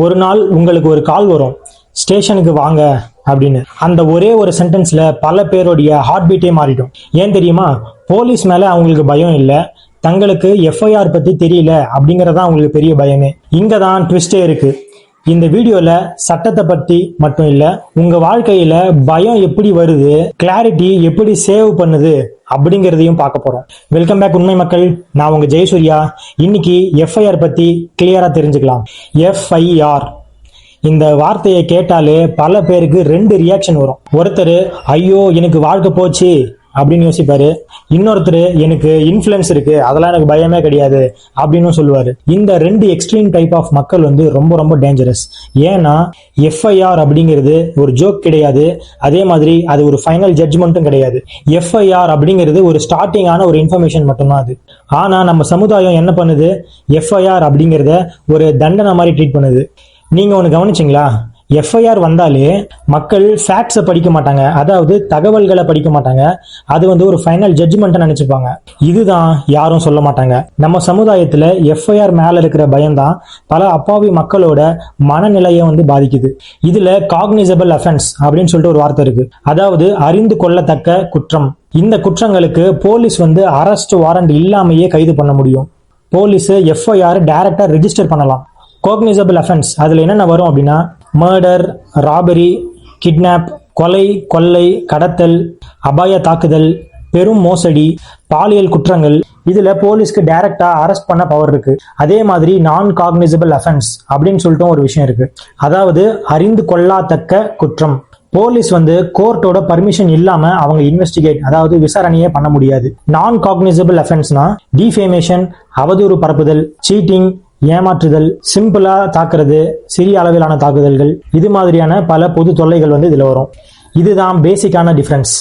ஒரு நாள் உங்களுக்கு ஒரு கால் வரும், ஸ்டேஷனுக்கு வாங்க அப்படின்னு. அந்த ஒரே ஒரு சென்டென்ஸ்ல பல பேருடைய ஹார்ட் பீட்டே மாறிடும். ஏன் தெரியுமா? போலீஸ் மேல அவங்களுக்கு பயம் இல்லை, தங்களுக்கு எஃப்ஐஆர் பத்தி தெரியல அப்படிங்கறதான் அவங்களுக்கு பெரிய பயமே. இங்கதான் ட்விஸ்டே இருக்கு. இந்த வீடியோல சட்டத்தை பத்தி மட்டும் இல்ல, உங்க வாழ்க்கையில பயம் எப்படி வருது, கிளாரிட்டி எப்படி சேவ் பண்ணுது அப்படிங்கறதையும் பார்க்க போறோம். வெல்கம் பேக் உண்மை மக்கள், நான் உங்க ஜெயசூர்யா. இன்னைக்கு எஃப்ஐஆர் பத்தி கிளியரா தெரிஞ்சுக்கலாம். எஃப்ஐஆர் இந்த வார்த்தையை கேட்டாலே பல பேருக்கு ரெண்டு ரியாக்ஷன் வரும். ஒருத்தர் ஐயோ எனக்கு வாழ்க்கை போச்சு அப்படின்னு யோசிப்பாரு, இன்னொருத்தர் எனக்கு இன்ஃப்ளூயன்ஸ் இருக்கு அதெல்லாம் எனக்கு பயமே கிடையாது அப்படின்னு சொல்லுவாரு. இந்த ரெண்டு எக்ஸ்ட்ரீம் டைப் ஆஃப் மக்கள் ரொம்ப ரொம்ப டேஞ்சரஸ். ஏன்னா எஃப்ஐஆர் அப்படிங்கிறது ஒரு ஜோக் கிடையாது, அதே மாதிரி அது ஒரு ஃபைனல் ஜட்ஜ்மெண்ட்டும் கிடையாது. எஃப்ஐஆர் அப்படிங்கிறது ஒரு ஸ்டார்டிங்கான ஒரு இன்ஃபர்மேஷன் மட்டும்தான் அது. ஆனா நம்ம சமுதாயம் என்ன பண்ணுது, எஃப்ஐஆர் அப்படிங்கிறத ஒரு தண்டனை மாதிரி ட்ரீட் பண்ணுது. நீங்க ஒன்று கவனிச்சிங்களா? எஃப்ஐஆர் வந்தாலே மக்கள் ஃபேக்ட்ஸை படிக்க மாட்டாங்க, அதாவது தகவல்களை படிக்க மாட்டாங்க. அது ஒரு ஃபைனல் ஜட்ஜ்மெண்ட்டை நினைச்சுப்பாங்க. இதுதான் யாரும் சொல்ல மாட்டாங்க. நம்ம சமுதாயத்துல எஃப்ஐஆர் மேல இருக்கிற பயம்தான் பல அப்பாவி மக்களோட மனநிலையை பாதிக்குது. இதுல காக்னிசபிள் அஃபென்ஸ் அப்படின்னு சொல்லிட்டு ஒரு வார்த்தை இருக்கு, அதாவது அறிந்து கொள்ளத்தக்க குற்றம். இந்த குற்றங்களுக்கு போலீஸ் அரெஸ்ட் வாரண்ட் இல்லாமையே கைது பண்ண முடியும். போலீஸ் எஃப்ஐஆர் டைரக்டா ரெஜிஸ்டர் பண்ணலாம். காக்னிசபிள் அஃபென்ஸ் அதுல என்னென்ன வரும் அப்படின்னா, மர்டர், ராபரி, கிட்னாப், கொலை, கொள்ளை, கடத்தல், அபாய தாக்குதல், பெரும் மோசடி, பாலியல் குற்றங்கள். இதுல போலீஸ்க்கு டைரக்டா அரெஸ்ட் பண்ண பவர் இருக்கு. அதே மாதிரி நான் காக்னிசபிள் அஃபென்ஸ் அப்படின்னு சொல்லிட்டு ஒரு விஷயம் இருக்கு, அதாவது அறிந்து கொள்ளத்தக்க குற்றம். போலீஸ் கோர்ட்டோட பர்மிஷன் இல்லாம அவங்க இன்வெஸ்டிகேட், அதாவது விசாரணையே பண்ண முடியாது. நான் காக்னிசபிள் அஃபென்ஸ்னா டிஃபேமேஷன், அவதூறு பரப்புதல், சீட்டிங், ஏமாற்றுதல், சிம்பிளா தாக்குறது, சிறிய அளவிலான தாக்குதல்கள், இது மாதிரியான பல பொது தொல்லைகள் இதுல வரும். இதுதான் பேசிக்கான டிஃபரன்ஸ்.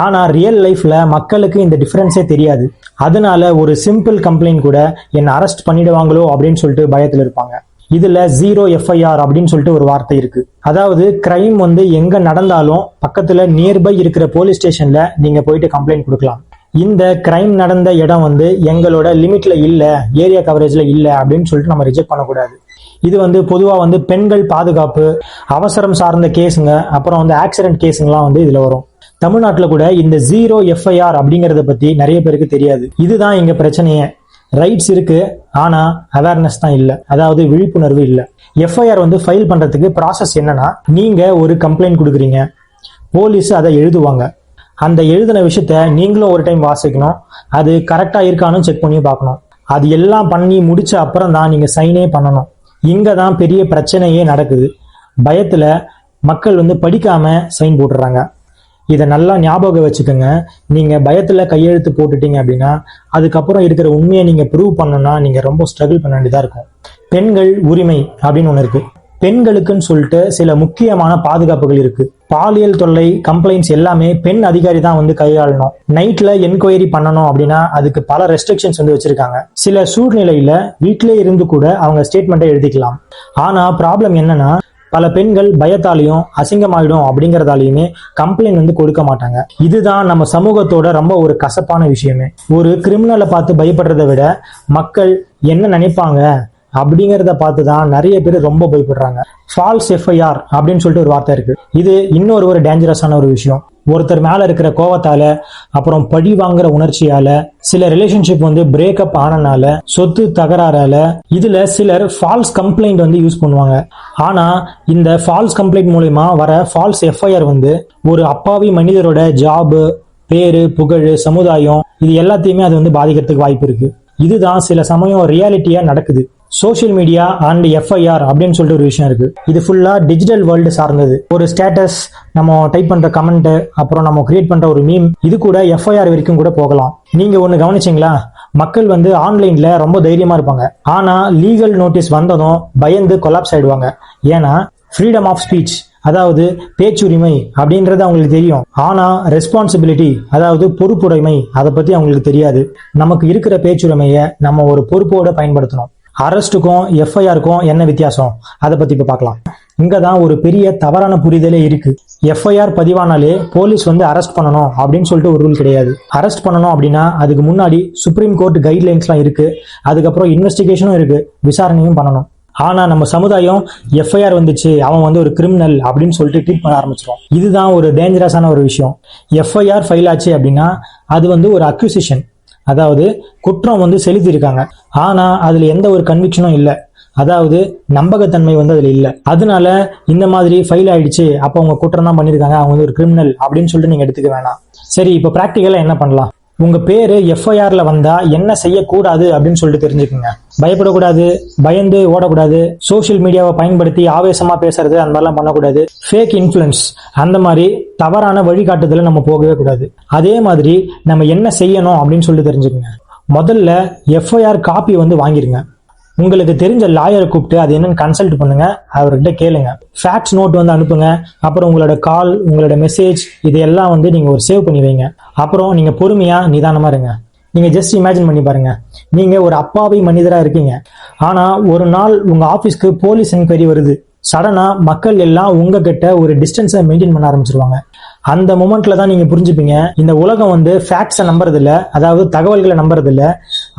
ஆனா ரியல் லைஃப்ல மக்களுக்கு இந்த டிஃபரன்ஸே தெரியாது. அதனால ஒரு சிம்பிள் கம்ப்ளைண்ட் கூட என்ன அரெஸ்ட் பண்ணிடுவாங்களோ அப்படின்னு சொல்லிட்டு பயத்துல இருப்பாங்க. இதுல ஜீரோ எஃப்ஐஆர் அப்படின்னு சொல்லிட்டு ஒரு வார்த்தை இருக்கு, அதாவது கிரைம் எங்க நடந்தாலும் பக்கத்துல நியர்பை இருக்கிற போலீஸ் ஸ்டேஷன்ல நீங்க போயிட்டு கம்ப்ளைண்ட் கொடுக்கலாம். இந்த கிரைம் நடந்த இடம் எங்களோட லிமிட்ல இல்ல, ஏரியா கவரேஜ்ல இல்ல அப்படின்னு சொல்லிட்டு நம்ம ரிஜெக்ட் பண்ணக்கூடாது. இது பொதுவா பெண்கள் பாதுகாப்பு, அவசரம் சார்ந்த கேஸுங்க, அப்புறம் ஆக்சிடென்ட் கேஸுங்கெல்லாம் இதுல வரும். தமிழ்நாட்டுல கூட இந்த ஜீரோ எஃப்ஐஆர் அப்படிங்கறத பத்தி நிறைய பேருக்கு தெரியாது. இதுதான் இங்க பிரச்சனையே. ரைட்ஸ் இருக்கு, ஆனா அவேர்னஸ் தான் இல்ல, அதாவது விழிப்புணர்வு இல்ல. எஃப்ஐஆர் ஃபைல் பண்றதுக்கு ப்ராசஸ் என்னன்னா, நீங்க ஒரு கம்ப்ளைண்ட் கொடுக்குறீங்க, போலீஸ் அதை எழுதுவாங்க. அந்த எழுதின விஷயத்த நீங்களும் ஒரு டைம் வாசிக்கணும், அது கரெக்டா இருக்கான்னு செக் பண்ணி பார்க்கணும். அது எல்லாம் பண்ணி முடிச்ச அப்புறம் தான் நீங்க சைனே பண்ணணும். இங்க தான் பெரிய பிரச்சனையே நடக்குது. பயத்துல மக்கள் படிக்காம சைன் போட்டுறாங்க. இதை நல்லா ஞாபகம் வச்சுக்கோங்க. நீங்க பயத்துல கையெழுத்து போட்டுட்டீங்க அப்படின்னா அதுக்கப்புறம் இருக்கிற உண்மையை நீங்க ப்ரூவ் பண்ணணும்னா நீங்க ரொம்ப ஸ்ட்ரகிள் பண்ண வேண்டியதா இருக்கும். பெண்கள் உரிமை அப்படின்னு ஒண்ணு இருக்கு. பெண்களுக்குன்னு சொல்லிட்டு சில முக்கியமான பாதுகாப்புகள் இருக்கு. பாலியல் தொல்லை கம்ப்ளைண்ட்ஸ் எல்லாமே பெண் அதிகாரி தான் கையாளணும். நைட்ல என்கொயரி பண்ணணும் அப்படின்னா அதுக்கு பல ரெஸ்ட்ரிக்ஷன்ஸ் வச்சிருக்காங்க. சில சூழ்நிலையில வீட்டிலே இருந்து கூட அவங்க ஸ்டேட்மெண்ட்டை எழுதிக்கலாம். ஆனா ப்ராப்ளம் என்னன்னா, பல பெண்கள் பயத்தாலையும் அசிங்கமாயிடும் அப்படிங்கறதாலையுமே கம்ப்ளைண்ட் கொடுக்க மாட்டாங்க. இதுதான் நம்ம சமூகத்தோட ரொம்ப ஒரு கசப்பான விஷயமே. ஒரு கிரிமினலை பார்த்து பயப்படுறதை விட மக்கள் என்ன நினைப்பாங்க அப்படிங்கறத பார்த்துதான் நிறைய பேர் ரொம்ப பயப்படுறாங்க. ஃபால்ஸ் எஃப்ஐஆர் அப்படின்னு சொல்லிட்டு ஒரு வார்த்தை இருக்கு. இது இன்னொரு ஒரு டேஞ்சரஸான ஒரு விஷயம். ஒருத்தர் மேல இருக்கிற கோவத்தால, அப்புறம் பழி வாங்குற உணர்ச்சியால, சில ரிலேஷன்ஷிப் பிரேக்கப் ஆனனால, சொத்து தகராறால, இதுல சிலர் ஃபால்ஸ் கம்ப்ளைண்ட் யூஸ் பண்ணுவாங்க. ஆனா இந்த ஃபால்ஸ் கம்ப்ளைண்ட் மூலமா வர ஃபால்ஸ் எஃப்ஐஆர் ஒரு அப்பாவி மனிதரோட ஜாப், பேரு, புகழ், சமுதாயம், இது எல்லாத்தையுமே அது பாதிக்கிறதுக்கு வாய்ப்பு இருக்கு. இதுதான் சில சமயம் ரியாலிட்டியா நடக்குது. சோசியல் மீடியா அண்ட் எஃப்ஐஆர் அப்படின்னு சொல்லிட்டு ஒரு விஷயம் இருக்கு. இது ஃபுல்லா டிஜிட்டல் வேர்ல்டு சார்ந்தது. ஒரு ஸ்டேட்டஸ், நம்ம டைப் பண்ற கமெண்ட், அப்புறம் நம்ம கிரியேட் பண்ற ஒரு மீம், இது கூட எஃப்ஐஆர் வரைக்கும் கூட போகலாம். நீங்க ஒண்ணு கவனிச்சீங்களா? மக்கள் ஆன்லைன்ல ரொம்ப தைரியமா இருப்பாங்க, ஆனா லீகல் நோட்டீஸ் வந்ததும் பயந்து கொலாப்ஸ் ஆயிடுவாங்க. ஏன்னா ஃப்ரீடம் ஆஃப் ஸ்பீச், அதாவது பேச்சுரிமை அப்படின்றது அவங்களுக்கு தெரியும், ஆனா ரெஸ்பான்சிபிலிட்டி, அதாவது பொறுப்புடைமை, அதை பத்தி அவங்களுக்கு தெரியாது. நமக்கு இருக்கிற பேச்சுரிமையை நம்ம ஒரு பொறுப்போட பயன்படுத்தணும். அரெஸ்டுக்கும் எஃப்ஐஆருக்கும் என்ன வித்தியாசம், அதை பத்தி இப்ப பார்க்கலாம். இங்கதான் ஒரு பெரிய தவறான புரிதலே இருக்கு. எஃப்ஐஆர் பதிவானாலே போலீஸ் அரெஸ்ட் பண்ணணும் அப்படின்னு சொல்லிட்டு ஒரு ரூல் கிடையாது. அரெஸ்ட் பண்ணணும் அப்படின்னா அதுக்கு முன்னாடி சுப்ரீம் கோர்ட் கைட்லைன்ஸ்லாம் இருக்கு, அதுக்கப்புறம் இன்வெஸ்டிகேஷனும் இருக்கு, விசாரணையும் பண்ணணும். ஆனா நம்ம சமுதாயம் எஃப்ஐஆர் வந்துச்சு, அவன் வந்து ஒரு கிரிமினல் அப்படின்னு சொல்லிட்டு ட்ரீட் பண்ண ஆரம்பிச்சிடும். இதுதான் ஒரு டேஞ்சரஸான ஒரு விஷயம். எஃப்ஐஆர் ஃபைல் ஆச்சு அப்படின்னா அது வந்து ஒரு அக்யூசிஷன், அதாவது குற்றம் வந்து செலுத்தியிருக்காங்க, ஆனா அதுல எந்த ஒரு கன்விக்ஷனும் இல்லை, அதாவது நம்பகத்தன்மை வந்து அதுல இல்ல. அதனால இந்த மாதிரி ஃபைல் ஆயிடுச்சு, அப்ப அவங்க குற்றம் தான் பண்ணிருக்காங்க, அவங்க வந்து ஒரு கிரிமினல் அப்படின்னு சொல்லிட்டு நீங்க எடுத்துக்க வேணாம். சரி, இப்ப பிராக்டிக்கலா என்ன பண்ணலாம்? உங்க பேரு எஃப்ஐஆர்ல வந்தா என்ன செய்யக்கூடாது அப்படின்னு சொல்லிட்டு தெரிஞ்சுக்குங்க. பயப்படக்கூடாது, பயந்து ஓடக்கூடாது, சோசியல் மீடியாவை பயன்படுத்தி ஆவேசமா பேசுறது அந்த மாதிரிலாம் பண்ணக்கூடாது, ஃபேக் இன்ஃபுளுன்ஸ் அந்த மாதிரி தவறான வழிகாட்டுதல நம்ம போகவே கூடாது. அதே மாதிரி நம்ம என்ன செய்யணும் அப்படின்னு சொல்லிட்டு தெரிஞ்சுக்குங்க. முதல்ல எஃப்ஐஆர் காப்பி வந்து வாங்கிருங்க. உங்களுக்கு தெரிஞ்ச லாயரை கூப்பிட்டு அது என்னன்னு கன்சல்ட் பண்ணுங்க, அவர்கிட்ட கேளுங்க. ஃபேக்ட்ஸ் நோட் வந்து அனுப்புங்க. அப்புறம் உங்களோட கால், உங்களோட மெசேஜ் இதெல்லாம் வந்து நீங்க ஒரு சேவ் பண்ணி வைங்க. அப்புறம் நீங்க பொறுமையா நிதானமா இருங்க. நீங்க ஜஸ்ட் இமேஜின் பண்ணி பாருங்க, நீங்க ஒரு அப்பாவி மனிதரா இருக்கீங்க. ஆனா ஒரு நாள் உங்க ஆபீஸ்க்கு போலீஸ் என்கொயரி வருது. சடனா மக்கள் எல்லாம் உங்ககிட்ட ஒரு டிஸ்டன்ஸை மெயின்டைன் பண்ண ஆரம்பிச்சிருவாங்க. அந்த மொமெண்ட்ல தான் நீங்க புரிஞ்சுப்பீங்க, இந்த உலகம் வந்து ஃபேக்ட்ஸை நம்புறது இல்ல, அதாவது தகவல்களை நம்புறது இல்ல,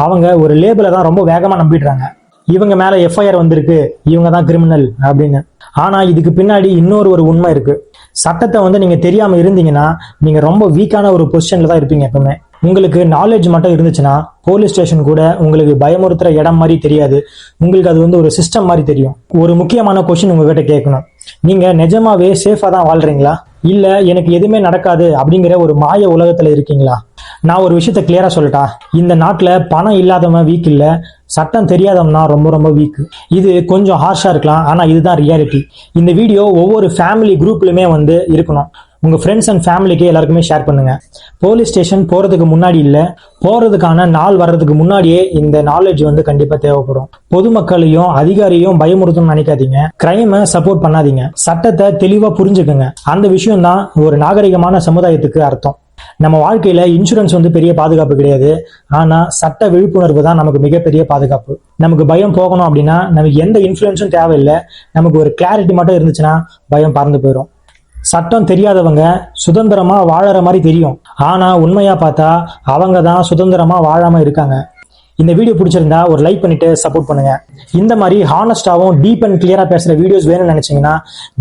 அவங்க ஒரு லேபிளை தான் ரொம்ப வேகமா நம்பிடுறாங்க. இவங்க மேல எஃப்ஐஆர் வந்திருக்கு, இவங்க தான் கிரிமினல் அப்படின்னு. ஆனா இதுக்கு பின்னாடி இன்னொரு ஒரு உண்மை இருக்கு. சட்டத்தை வந்து நீங்க தெரியாம இருந்தீங்கன்னா நீங்க ரொம்ப வீக்கான ஒரு பொசிஷன்ல தான் இருப்பீங்க எப்பவுமே. உங்களுக்கு நாலேஜ் மட்டும் இருந்துச்சுன்னா போலீஸ் ஸ்டேஷன் கூட உங்களுக்கு பயமுறுத்துற இடம் மாதிரி தெரியாது, உங்களுக்கு அது வந்து ஒரு சிஸ்டம் மாதிரி தெரியும். ஒரு முக்கியமான கொஸ்டின் உங்ககிட்ட கேட்கணும், நீங்க நிஜமாவே சேஃபா தான் வாழ்றீங்களா, இல்ல எனக்கு எதுவுமே நடக்காது அப்படிங்கிற ஒரு மாய உலகத்துல இருக்கீங்களா? நான் ஒரு விஷயத்த கிளியரா சொல்லட்டா, இந்த நாட்டுல பணம் இல்லாதவன் வீக் இல்ல, சட்டம் தெரியாதவன் தான் ரொம்ப ரொம்ப வீக். இது கொஞ்சம் ஹார்ஷா இருக்கலாம், ஆனா இதுதான் ரியாலிட்டி. இந்த வீடியோ ஒவ்வொரு ஃபேமிலி குரூப்லயுமே வந்து இருக்கணும். உங்க ஃப்ரெண்ட்ஸ் அண்ட் ஃபேமிலிக்கு எல்லாருக்குமே ஷேர் பண்ணுங்க. போலீஸ் ஸ்டேஷன் போறதுக்கு முன்னாடி இல்ல, போறதுக்கான நாள் வர்றதுக்கு முன்னாடியே இந்த நாலேஜ் வந்து கண்டிப்பா தேவைப்படும். பொதுமக்களையும் அதிகாரியும் பயமுறுத்தணும்னு நினைக்காதீங்க, கிரைமை சப்போர்ட் பண்ணாதீங்க, சட்டத்தை தெளிவா புரிஞ்சுக்குங்க. அந்த விஷயம் தான் ஒரு நாகரிகமான சமுதாயத்துக்கு அர்த்தம். நம்ம வாழ்க்கையில இன்சூரன்ஸ் வந்து பெரிய பாதுகாப்பு கிடையாது, ஆனா சட்ட விழிப்புணர்வு தான் நமக்கு மிகப்பெரிய பாதுகாப்பு. நமக்கு பயம் போகணும் அப்படின்னா நமக்கு எந்த இன்ஃபுளுன்ஸும் தேவையில்லை, நமக்கு ஒரு கிளாரிட்டி மட்டும் இருந்துச்சுன்னா பயம் பறந்து போயிடும். சட்டம் தெரியாதவங்க சுதந்திரமா வாழற மாதிரி தெரியும், ஆனா உண்மையா பார்த்தா அவங்க தான் சுதந்திரமா வாழாம இருக்காங்க. இந்த வீடியோ பிடிச்சிருந்தா ஒரு லைக் பண்ணிட்டு சப்போர்ட் பண்ணுங்க. இந்த மாதிரி ஹானஸ்டாவும் டீப் அண்ட் கிளியரா பேசுற வீடியோஸ் வேணும்னு நினைச்சீங்கன்னா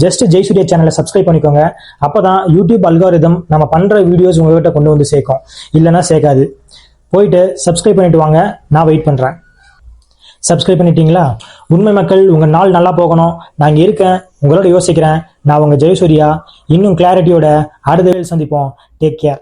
ஜஸ்ட் ஜெய்சூர்யா சேனலை சப்ஸ்கிரைப் பண்ணிக்கோங்க. அப்பதான் யூடியூப் அல்காரிதம் நம்ம பண்ற வீடியோஸ் உங்ககிட்ட கொண்டு வந்து சேர்க்கும், இல்லைன்னா சேர்க்காது. போயிட்டு சப்ஸ்கிரைப் பண்ணிட்டு வாங்க, நான் வெயிட் பண்றேன். சப்ஸ்கிரைப் பண்ணிட்டீங்களா? உண்மை மக்கள், உங்க நாள் நல்லா போகணும். நான் இங்க இருக்கேன், உங்களோட யோசிக்கிறேன். நான் உங்க ஜெயசூர்யா. இன்னும் கிளாரிட்டியோட அடுத்த சந்திப்போம். Take care.